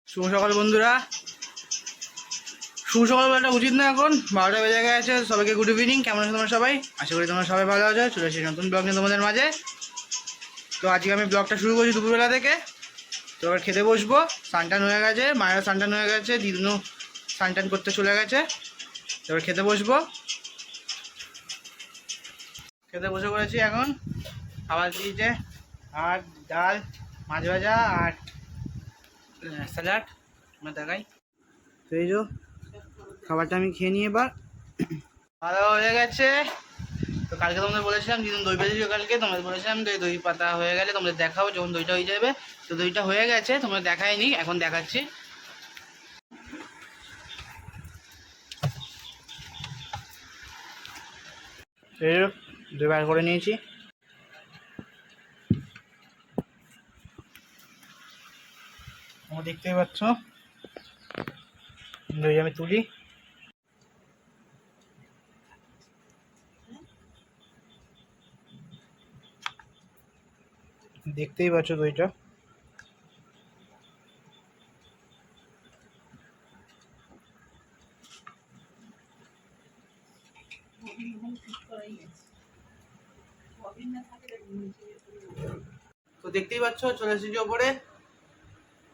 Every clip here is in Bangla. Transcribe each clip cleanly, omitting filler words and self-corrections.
শুভ সকাল বন্ধুরা। শুভ সকাল বলাটা উচিত না, এখন 12টা বেজে গেছে। সবাইকে গুড ইভিনিং। কেমন আছো তোমরা সবাই? আশা করি তোমরা সবাই ভালো আছো। চলে এসেছি নতুন ব্লগ নিয়ে তোমাদের মাঝে। তো আজকে আমি ব্লগটা শুরু করছি দুপুরবেলা থেকে। তো এবার খেতে বসবো। সানটান হয়ে গেছে, মায়েরা সানটান হয়ে গেছে, দিদুনও সানটান করতে চলে গেছে। এবার খেতে বসবো। খেতে বসে পড়েছি এখন। খাবার দিয়েছে আর ডাল, মাছ ভাজা আর স্যালাড। আমরা দেখাই তো, এই যে খাবারটা আমি খেয়ে নিই এবার। ভালো হয়ে গেছে। তো কালকে তোমাদের বলেছিলাম দিদুন দই পেয়েছিল, কালকে তোমাদের বলেছিলাম দই পাতা হয়ে গেলে তোমাদের দেখাবো যখন দইটা হয়ে যাবে। তো দইটা হয়ে গেছে, তোমরা দেখায়নি, এখন দেখাচ্ছি। এই দই বার করে নিয়েছি। তোমরা দেখতেই পাচ্ছ দই আমি তুলি। দেখতেই পাচ্ছ দইটা। তো দেখতেই পাচ্ছ চলে এসেছি ওপরে।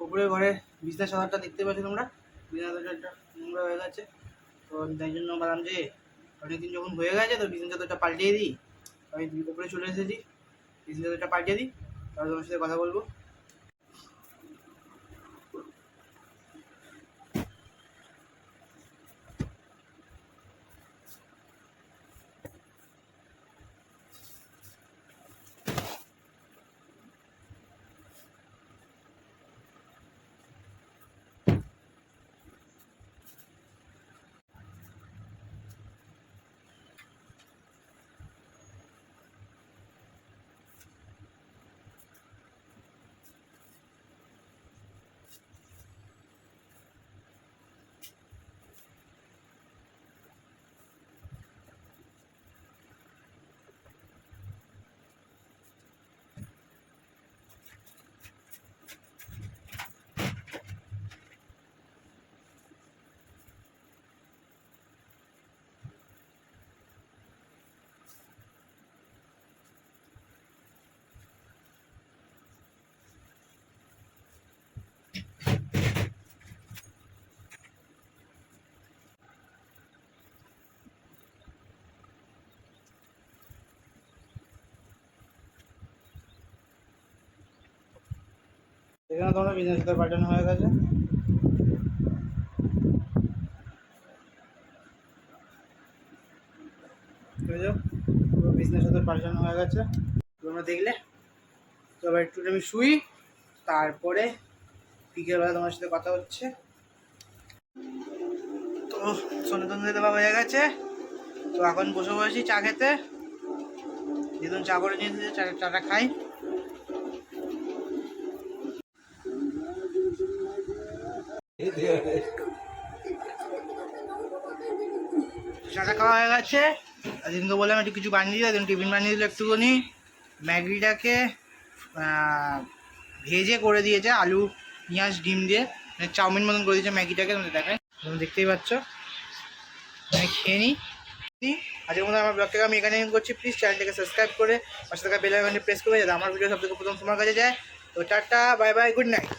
ওপরে ঘরে বিছনা চাদরটা দেখতে পাচ্ছ তোমরা। বিছনা চাদরটা নোংরা হয়ে গেছে, তো তাই জন্য ভাবলাম যে অনেকদিন যখন হয়ে গেছে তো বিছনা চাদরটা পাল্টিয়ে দিই। আমি ওপরে চলে এসেছি, বিছনা চাদরটা পাল্টিয়ে দিই, তাহলে তোমার সাথে কথা বলবো। এখানে তোমরা বিছনা চাদর পাল্টানো হয়ে গেছে। পুরো বিছনা চাদর পাল্টানো হয়ে গেছে তোমরা দেখলে। তো এবার একটু আমি শুই, তারপরে বিকেলবেলা তোমার সাথে কথা হচ্ছে। তো সনাতন দেওয়া হয়ে গেছে। তো এখন বসে বসেছি চা খেতে। দিদুন চা করে নিয়ে এসেছে, চাটা খাই। চাটা খাওয়া হয়ে গেছে। দিদিনকে বললাম একটু কিছু বানিয়ে দিল, দিন টিফিন বানিয়ে দিল একটুখানি। ম্যাগিটাকে ভেজে করে দিয়েছে আলু পেঁয়াজ ডিম দিয়ে, মানে চাউমিন মতন করে দিয়েছে ম্যাগিটাকে। তোমাদের দেখায়, তুমি দেখতেই পাচ্ছ। আমি খেয়ে নিই। আজকের মধ্যে আমার ব্লগটাকে আমি এখানে করছি। প্লিজ চ্যানেলটাকে সাবস্ক্রাইব করে পাশে থাকা বেল আইকনটি প্রেস করে যাতে আমার ভিডিও সবথেকে প্রথম তোমার কাছে যায়। তো tata, bye bye, good night.